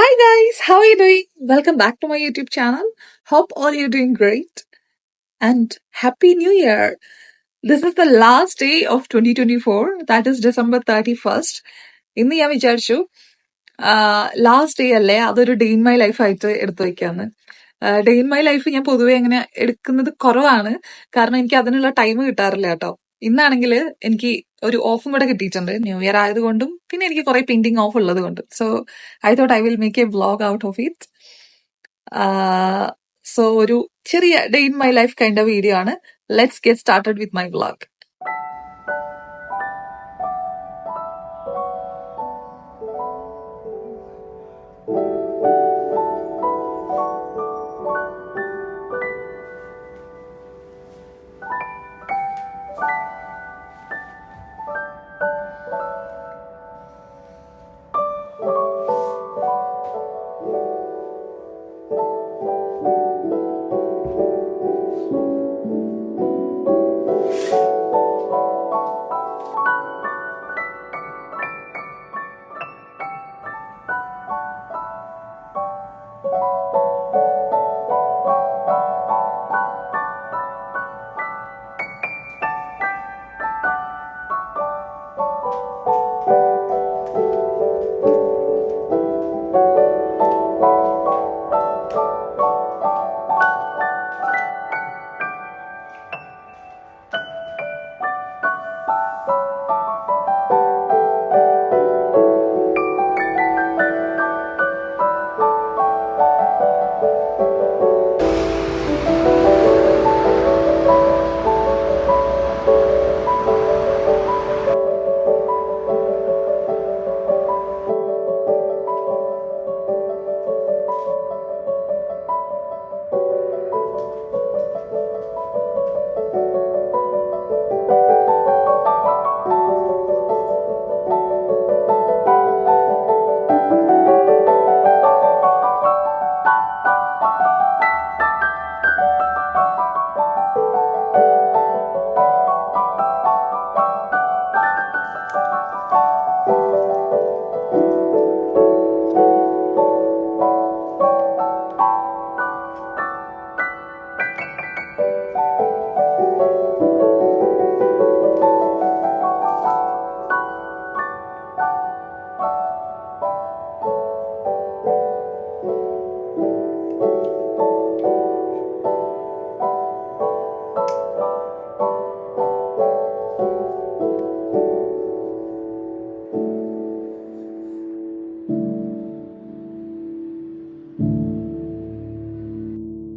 Hi guys, how are you doing? Welcome back to my YouTube channel. Hope all you're doing great and Happy New Year. This is the last day of 2024, that is December 31st. ഇന്ന് ഞാൻ വിചാരിച്ചു last day അല്ലേ, അതൊരു day in my life ആയിട്ട് എടുത്തു വെക്കാന്ന്. Day in my life ഞാൻ പൊതുവെ അങ്ങനെ എടുക്കുന്നത് കുറവാണ്, കാരണം എനിക്ക് അതിനുള്ള ടൈം കിട്ടാറില്ല കേട്ടോ. ഇന്നാണെങ്കിൽ എനിക്ക് ഒരു ഓഫും കൂടെ കിട്ടിയിട്ടുണ്ട്, ന്യൂ ഇയർ ആയതുകൊണ്ടും പിന്നെ എനിക്ക് കുറെ പെയിന്റിംഗ് ഓഫ് ഉള്ളത് കൊണ്ടും. So I thought I will make a vlog out of it. So ഒരു ചെറിയ day in my life kind of video ആണ്. Let's get started with my vlog.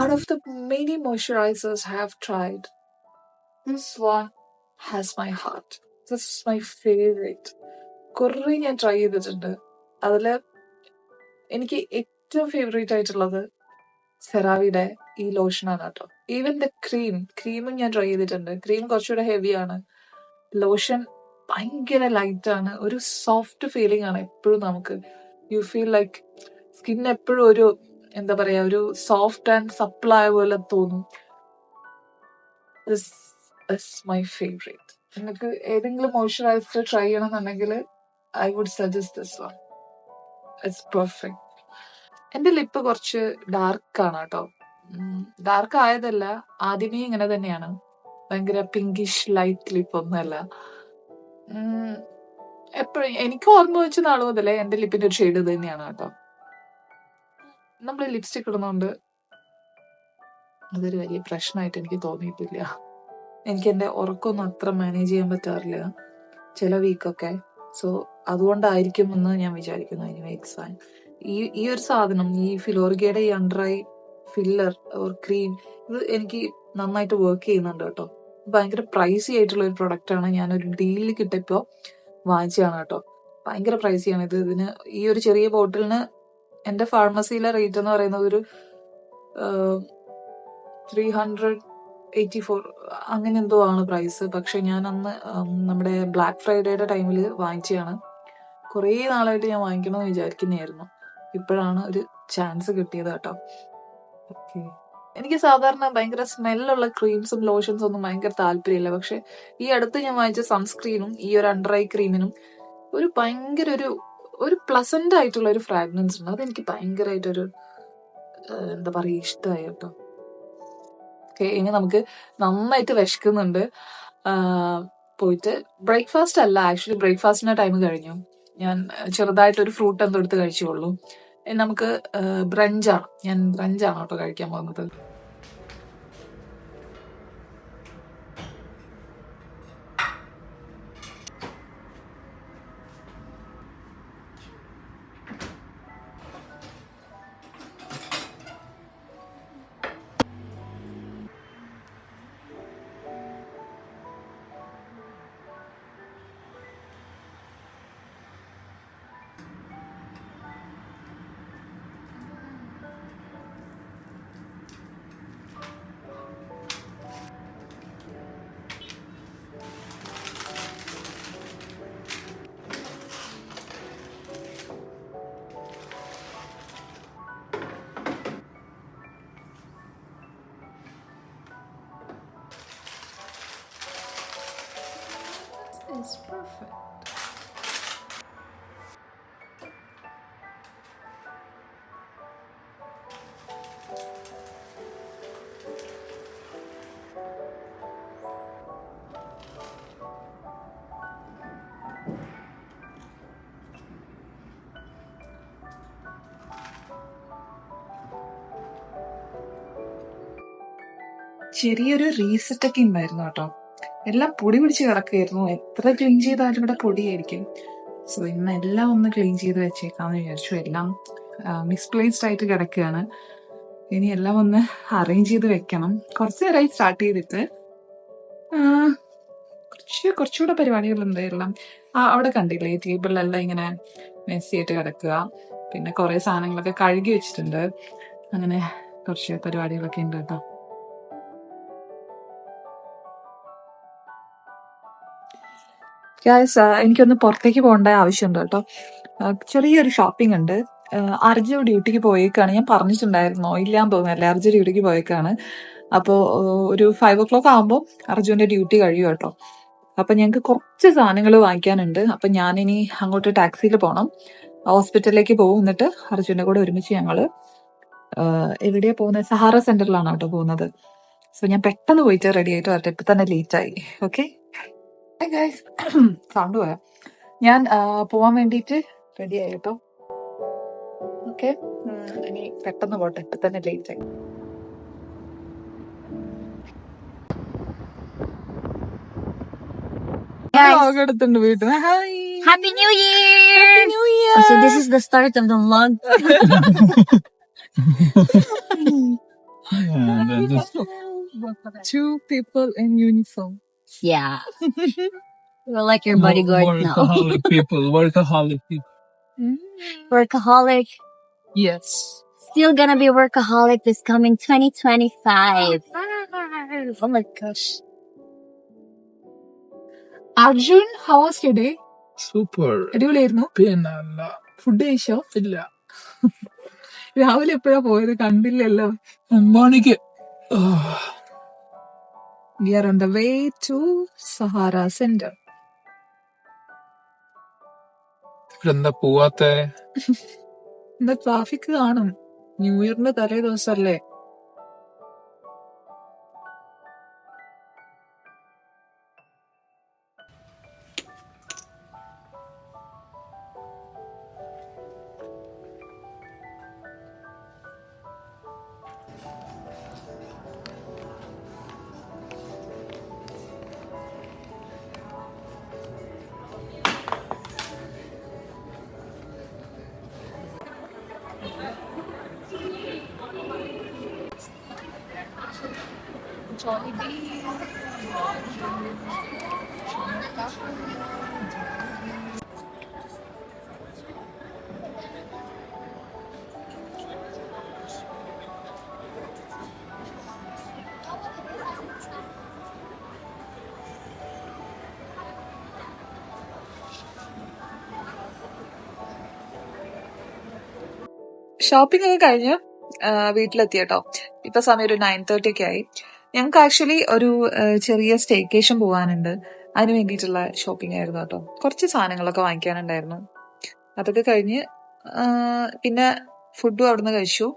Out of the many moisturizers I have tried, this one has my heart. This is my favorite. കുറേ ഞാൻ try ചെയ്തിട്ടുണ്ട്. അതില് എനിക്ക് ഏറ്റവും favourite ആയിട്ടുള്ളത് സെറാവിയുടെ ഈ ലോഷനാണ് കേട്ടോ. ഈവൻ ദ ക്രീമും ഞാൻ ട്രൈ ചെയ്തിട്ടുണ്ട്. ക്രീം കുറച്ചുകൂടെ ഹെവിയാണ്, ലോഷൻ ഭയങ്കര ലൈറ്റ് ആണ്. ഒരു സോഫ്റ്റ് ഫീലിംഗ് ആണ് എപ്പോഴും നമുക്ക്. യു ഫീൽ ലൈക്ക് സ്കിൻ എപ്പോഴും ഒരു എന്താ പറയാ, ഒരു സോഫ്റ്റ് ആൻഡ് സപ്പിളായ പോലെ തോന്നും. This is my favourite. നിങ്ങൾക്ക് ഏതെങ്കിലും മോയ്സ്ചറൈസർ ട്രൈ ചെയ്യണമെന്നുണ്ടെങ്കിൽ I would suggest this one. It's perfect. എന്റെ ലിപ്പ് കുറച്ച് ഡാർക്ക് ആണ് കേട്ടോ. ഡാർക്ക് ആയതല്ല, ആദ്യമേ ഇങ്ങനെ തന്നെയാണ്. ഭയങ്കര പിങ്കിഷ് ലൈറ്റ് ലിപ്പ് ഒന്നുമല്ല. എപ്പോഴും എനിക്ക് ഓർമ്മ വെച്ച നാൾ മുതലേ എന്റെ ലിപ്പിന്റെ ഒരു ഷെയ്ഡ് തന്നെയാണ് കേട്ടോ. നമ്മൾ ലിപ്സ്റ്റിക് ഇടുന്നോണ്ട് അതൊരു വലിയ പ്രശ്നമായിട്ട് എനിക്ക് തോന്നിയിട്ടില്ല. എനിക്ക് എന്റെ ഉറക്കമൊന്നും അത്ര മാനേജ് ചെയ്യാൻ പറ്റാറില്ല ചില വീക്കൊക്കെ. സോ അതുകൊണ്ടായിരിക്കും എന്ന് ഞാൻ വിചാരിക്കുന്നു. Anyway it's fine. ഈ ഒരു സാധനം, ഈ ഫിലോറിഗയുടെ ഈ under eye filler or cream, ഇത് എനിക്ക് നന്നായിട്ട് വർക്ക് ചെയ്യുന്നുണ്ട് കേട്ടോ. ഭയങ്കര പ്രൈസി ആയിട്ടുള്ള ഒരു പ്രൊഡക്റ്റ് ആണ്. ഞാനൊരു ഡീലിൽ കിട്ടിയപ്പോ വാങ്ങിച്ചതാണ് കേട്ടോ. ഭയങ്കര പ്രൈസിയാണ് ഇത്. ഇതിന് ഈ ഒരു ചെറിയ ബോട്ടിലിന് എന്റെ ഫാർമസിയിലെ റേറ്റ് എന്ന് പറയുന്നത് ഒരു 384 അങ്ങനെ എന്തോ ആണ് പ്രൈസ്. പക്ഷെ ഞാൻ അന്ന് നമ്മുടെ ബ്ലാക്ക് ഫ്രൈഡേയുടെ ടൈമിൽ വാങ്ങിച്ചതാണ്. കുറേ നാളായിട്ട് ഞാൻ വാങ്ങിക്കണമെന്ന് വിചാരിക്കുന്നതായിരുന്നു. ഇപ്പോഴാണ് ഒരു ചാൻസ് കിട്ടിയത് കേട്ടോ. ഓക്കെ, എനിക്ക് സാധാരണ ഭയങ്കര സ്മെല്ലുള്ള ക്രീംസും ലോഷൻസും ഒന്നും ഭയങ്കര താല്പര്യമില്ല. പക്ഷെ ഈ അടുത്ത് ഞാൻ വാങ്ങിച്ച സൺസ്ക്രീനും ഈ ഒരു അണ്ടർ ഐ ക്രീമിനും ഒരു ഭയങ്കര ഒരു പ്ലസന്റ് ആയിട്ടുള്ള ഒരു ഫ്രാഗ്രൻസ് ഉണ്ട്. അതെനിക്ക് ഭയങ്കരമായിട്ടൊരു എന്താ പറയുക ഇഷ്ടമായി കേട്ടോ. ഓക്കെ, ഇനി നമുക്ക് നന്നായിട്ട് വിശക്കുന്നുണ്ട്. പോയിട്ട് ബ്രേക്ക്ഫാസ്റ്റ് അല്ല, ആക്ച്വലി ബ്രേക്ക്ഫാസ്റ്റിന്റെ ടൈം കഴിഞ്ഞു. ഞാൻ ചെറുതായിട്ടൊരു ഫ്രൂട്ട് എന്തോ എടുത്ത് കഴിച്ചുള്ളൂ. നമുക്ക് ബ്രഞ്ചാണ്, ഞാൻ ബ്രഞ്ചാണ് കേട്ടോ കഴിക്കാൻ പോകുന്നത്. It's perfect. ചെറിയൊരു റീസെറ്റ് ഒക്കെ ഉണ്ടായിരുന്നു കേട്ടോ. എല്ലാം പൊടി പിടിച്ച് കിടക്കുകയായിരുന്നു. എത്ര ക്ലീൻ ചെയ്താലും ഇവിടെ പൊടിയായിരിക്കും. സോ ഇന്ന് എല്ലാം ഒന്ന് ക്ലീൻ ചെയ്ത് വെച്ചേക്കാന്ന് വിചാരിച്ചു. എല്ലാം മിസ്പ്ലേസ്ഡ് ആയിട്ട് കിടക്കുകയാണ്. ഇനി എല്ലാം ഒന്ന് അറേഞ്ച് ചെയ്ത് വെക്കണം. കുറച്ച് നേരമായി സ്റ്റാർട്ട് ചെയ്തിട്ട്. കുറച്ചുകൂടെ പരിപാടികളുണ്ട്. എല്ലാം അവിടെ കണ്ടില്ലേ, ടേബിളിലെല്ലാം ഇങ്ങനെ മെസ്സി ആയിട്ട് കിടക്കുക. പിന്നെ കുറെ സാധനങ്ങളൊക്കെ കഴുകി വെച്ചിട്ടുണ്ട്. അങ്ങനെ കുറച്ച് പരിപാടികളൊക്കെ ഉണ്ട് കേട്ടോ. എനിക്കൊന്ന് പുറത്തേക്ക് പോകേണ്ട ആവശ്യമുണ്ട് കേട്ടോ. ചെറിയൊരു ഷോപ്പിംഗ് ഉണ്ട്. അർജു ഡ്യൂട്ടിക്ക് പോയേക്കാണ്. ഞാൻ പറഞ്ഞിട്ടുണ്ടായിരുന്നോ? ഇല്ലാന്ന് തോന്നുന്നല്ലേ, അർജു ഡ്യൂട്ടിക്ക് പോയേക്കാണ്. അപ്പോൾ ഒരു 5 o'clock ആകുമ്പോൾ അർജുന്റെ ഡ്യൂട്ടി കഴിയും കേട്ടോ. അപ്പൊ ഞങ്ങൾക്ക് കുറച്ച് സാധനങ്ങൾ വാങ്ങിക്കാനുണ്ട്. അപ്പൊ ഞാനിനി അങ്ങോട്ട് ടാക്സിയിൽ പോകണം. ഹോസ്പിറ്റലിലേക്ക് പോകും. എന്നിട്ട് അർജുന്റെ കൂടെ ഒരുമിച്ച് ഞങ്ങള് എവിടെയാ പോകുന്നത്? സഹാറ സെന്ററിലാണ് കേട്ടോ പോകുന്നത്. സോ ഞാൻ പെട്ടെന്ന് പോയിട്ട് റെഡി ആയിട്ട് വരട്ടെ. ഇപ്പൊ തന്നെ ലേറ്റ് ആയി. ഓക്കെ ഗൈസ്, സൗണ്ട് പോയാ. ഞാൻ പോവാൻ വേണ്ടിട്ട് റെഡി ആയി കേട്ടോ. ഓക്കെ, ഇനി പെട്ടെന്ന് പോട്ടെ, ഇപ്പൊ തന്നെ ലേറ്റ് ആയി. എടുത്തുണ്ട് വീട്ടിൽ. Happy New Year! So this is the start of the vlog. Two people in uniform. Yeah. We're like your bodyguard now. Workaholic people. Workaholic. Yes. Still gonna be workaholic this coming 2025. Oh my gosh. Arjun, how was your day? Super. അടിപൊളിയായിരുന്നു. പിന്നല്ല. Food കഴിച്ചോ? ഇല്ല. രാവിലെ എപ്പോഴാ പോയത്? കണ്ടില്ലല്ലോ. 9 മണിക്ക്. We are on the way to Sahara Center. എന്താ പോവാത്തെ? എന്താ ട്രാഫിക് കാണും. ന്യൂ ഇയറിന്റെ തലേ ദിവസമല്ലേ. ഷോപ്പിംഗ് ഒക്കെ കഴിഞ്ഞ് വീട്ടിലെത്തി കേട്ടോ. ഇപ്പൊ സമയം ഒരു 9:30 ഒക്കെ ആയി. ഞങ്ങൾക്ക് ആക്ച്വലി ഒരു ചെറിയ സ്റ്റേക്കേഷൻ പോകാനുണ്ട്. അതിന് വേണ്ടിയിട്ടുള്ള ഷോപ്പിംഗ് ആയിരുന്നു കേട്ടോ. കുറച്ച് സാധനങ്ങളൊക്കെ വാങ്ങിക്കാനുണ്ടായിരുന്നു. അതൊക്കെ കഴിഞ്ഞ് പിന്നെ ഫുഡും അവിടുന്ന് കഴിച്ചു.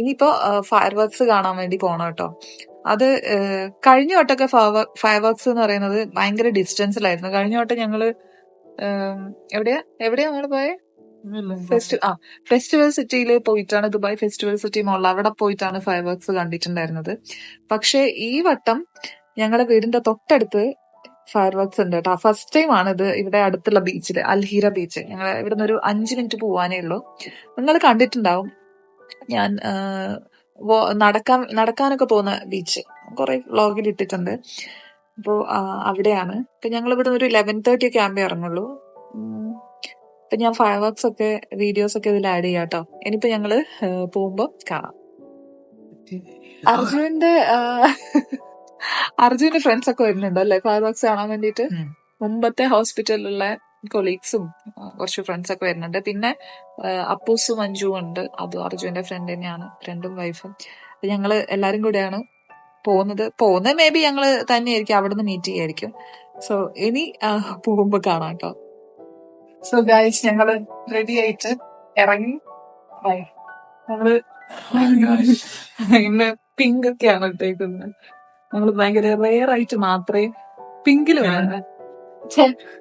ഇനിയിപ്പോ ഫയർ വർക്ക്സ് കാണാൻ വേണ്ടി പോണം കേട്ടോ. അത് കഴിഞ്ഞ വട്ടമൊക്കെ ഫയർ വർക്ക്സ് എന്ന് പറയുന്നത് ഭയങ്കര ഡിസ്റ്റൻസിലായിരുന്നു. കഴിഞ്ഞ വട്ടം ഞങ്ങള് എവിടെയാ ഞങ്ങള് പോയെ? ഫെസ്റ്റിവൽ സിറ്റിയിൽ പോയിട്ടാണ്, ദുബായ് ഫെസ്റ്റിവൽ സിറ്റി മോളിൽ അവിടെ പോയിട്ടാണ് ഫയർ വർക്ക്സ് കണ്ടിട്ടുണ്ടായിരുന്നത്. പക്ഷെ ഈ വട്ടം ഞങ്ങളുടെ വീടിന്റെ തൊട്ടടുത്ത് ഫയർ വർക്ക്സ് ഉണ്ട് കേട്ടോ. ഫസ്റ്റ് ടൈം ആണ് ഇത് ഇവിടെ അടുത്തുള്ള ബീച്ചില്, അൽഹീറ ബീച്ച്. ഞങ്ങൾ ഇവിടെ നിന്ന് ഒരു 5 മിനിറ്റ് പോവാനേ ഉള്ളൂ. നിങ്ങൾ കണ്ടിട്ടുണ്ടാവും, ഞാൻ നടക്കാനൊക്കെ പോകുന്ന ബീച്ച് കുറെ വ്ളോഗിൽ ഇട്ടിട്ടുണ്ട്. അപ്പോ അവിടെയാണ്. ഇപ്പൊ ഞങ്ങൾ ഇവിടെ ഒരു 11:30 ഒക്കെ ആകുമ്പോ ഇറങ്ങുള്ളൂ. ഇപ്പൊ ഞാൻ ഫയർ വർക്ക്സ് ഒക്കെ വീഡിയോസ് ഒക്കെ ഇതിൽ ആഡ് ചെയ്യാം കേട്ടോ. ഇനിയിപ്പോ ഞങ്ങള് പോകുമ്പോ കാണാം. അർജുന്റെ ഫ്രണ്ട്സ് ഒക്കെ വരുന്നുണ്ട് അല്ലെ ഫയർ വർക്ക്സ് കാണാൻ വേണ്ടിട്ട്. മുമ്പത്തെ ഹോസ്പിറ്റലിലുള്ള കൊളീഗ്സും കുറച്ച് ഫ്രണ്ട്സ് ഒക്കെ വരുന്നുണ്ട്. പിന്നെ അപ്പൂസും മഞ്ജുവും ഉണ്ട്. അതും അർജുന്റെ ഫ്രണ്ട് തന്നെയാണ്, ഫ്രണ്ടും വൈഫും. ഞങ്ങള് എല്ലാരും കൂടെയാണ് പോകുന്നത്. മേ ബി ഞങ്ങള് തന്നെയായിരിക്കും, അവിടുന്ന് മീറ്റ് ചെയ്യായിരിക്കും. സോ ഇനി പോകുമ്പോ കാണാം കേട്ടോ. സോ ഗൈസ്, ഞങ്ങള് റെഡി ആയിട്ട് ഇറങ്ങി. ഞങ്ങള് ഇന്ന് പിങ്ക് ഒക്കെയാണ് ഇട്ടേക്കുന്നത്. ഞങ്ങള് ഭയങ്കര റെയർ ആയിട്ട് മാത്രമേ പിങ്കില്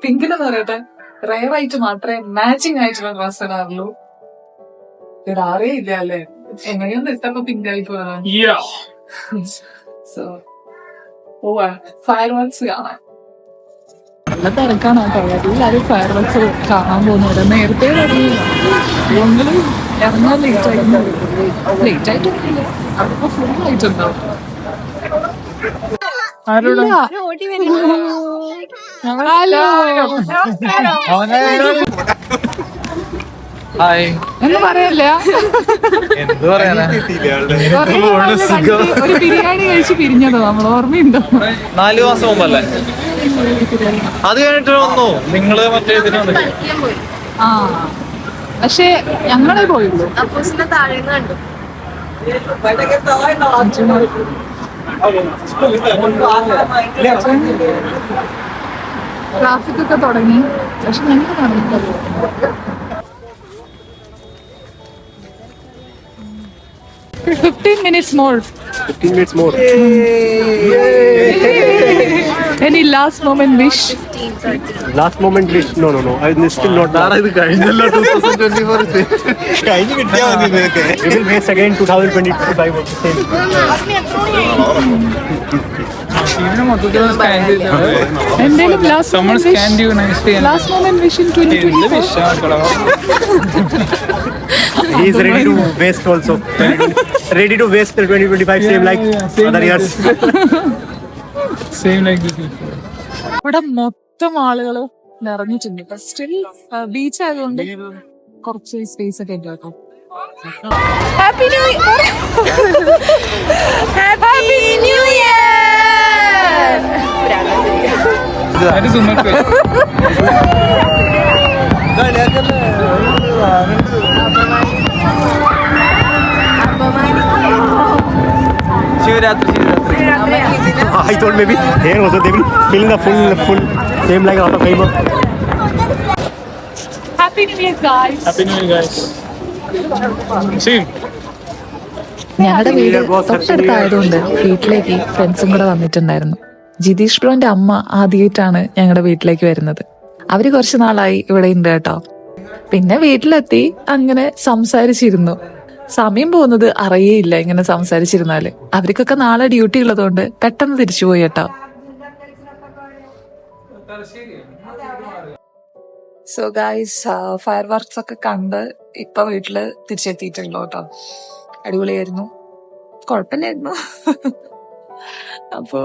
പിങ്കിലെന്ന് പറയട്ടെ, റെയർ ആയിട്ട് മാത്രമേ മാച്ചിങ് ആയിട്ടുള്ള ഡ്രസ് ഇടാറുള്ളൂ. ഇടാറേ ഇല്ല അല്ലേ? എങ്ങനെയൊന്നും ഇട്ടപ്പോ പിങ്ക് ആയിട്ട് വരാൻ. സോ ഫയർ വർക്ക്സ് കാണാൻ നല്ല തിരക്കാണ് കേട്ടോ. എല്ലാവരും ഫയർ വർക്ക്സ് കാണാൻ പോകുന്നത് നേരത്തെ തുടങ്ങിയില്ല. ഞങ്ങള് ഇറങ്ങാൻ ലേറ്റ് ആയിട്ടൊന്നുമില്ല, അതിപ്പോ ഫുൾ ആയിട്ടുണ്ടാവും. എന്ന് പറയല്ല, ഒരു ബിരിയാണി കഴിച്ച് പിരിഞ്ഞതോ നമ്മൾ, ഓർമ്മയുണ്ടോ? 4 മാസം മുമ്പല്ലേ? അത് കഴിഞ്ഞിട്ട് വന്നു നിങ്ങള് മറ്റേ പക്ഷെ ഞങ്ങളെ പോയുള്ളൂ. ട്രാഫിക് ഒക്കെ തുടങ്ങി, പക്ഷെ ഞങ്ങൾ നടന്നില്ല. 15 minutes more. Any last moment wish? Last moment wish? No. I'm still not done. ഇത് കഴിഞ്ഞല്ലോ 2024. കഴിഞ്ഞ് കിട്ടിയാ മതി നിനക്ക്. We will face again 2025 of the same. എന്തെങ്കിലും last moment wish in 2024? He is ready to waste also. Ready to waste the 2025 same like other years. Same like this. ഇവിടെ മൊത്തം ആളുകൾ നിറഞ്ഞിട്ടുണ്ട്. സ്റ്റിൽ ബീച്ച് ആയതുകൊണ്ട് കുറച്ച് സ്പേസ് ഒക്കെ ഉണ്ട് കേട്ടോ. Happy new year. Shivaratri. I thought maybe here also they will fill the full same like out of favor. Happy New Year guys. Happy New Year, guys. Same. ഞങ്ങളുടെ വീട് തൊട്ടടുത്തായതുകൊണ്ട് വീട്ടിലേക്ക് ഫ്രണ്ട്സും കൂടെ വന്നിട്ടുണ്ടായിരുന്നു. ജിതീഷ് ബ്രോന്റെ അമ്മ ആദ്യമായിട്ടാണ് ഞങ്ങളുടെ വീട്ടിലേക്ക് വരുന്നത്. അവര് കുറച്ചു നാളായി ഇവിടെ ഉണ്ട് കേട്ടോ. പിന്നെ വീട്ടിലെത്തി അങ്ങനെ സംസാരിച്ചിരുന്നു. സമയം പോകുന്നത് അറിയേയില്ല ഇങ്ങനെ സംസാരിച്ചിരുന്നാല്. അവർക്കൊക്കെ നാളെ ഡ്യൂട്ടി ഉള്ളതുകൊണ്ട് പെട്ടെന്ന് തിരിച്ചുപോയി കേട്ടോ. സോ ഗൈസ്, ഫയർ വർക്ക്സ് ഒക്കെ കണ്ട് ഇപ്പൊ വീട്ടില് തിരിച്ചെത്തിയിട്ടുള്ളൂ കേട്ടോ. അടിപൊളിയായിരുന്നു, കുഴപ്പമില്ലായിരുന്നു. അപ്പോ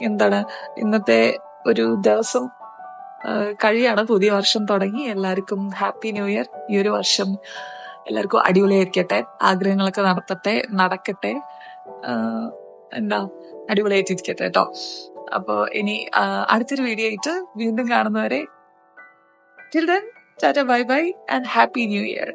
എന്താണ്, ഇന്നത്തെ ഒരു ദിവസം കഴിയാണ്, പുതിയ വർഷം തുടങ്ങി. എല്ലാവർക്കും ഹാപ്പി ന്യൂ ഇയർ. ഈ ഒരു വർഷം എല്ലാവർക്കും അടിപൊളിയായിരിക്കട്ടെ, ആഗ്രഹങ്ങളൊക്കെ നടക്കട്ടെ, അടിപൊളിയായിട്ടിരിക്കട്ടെ കേട്ടോ. അപ്പോ ഇനി അടുത്തൊരു വീഡിയോ ആയിട്ട് വീണ്ടും കാണുന്നവരെ till then, Tata, bye bye and happy new year.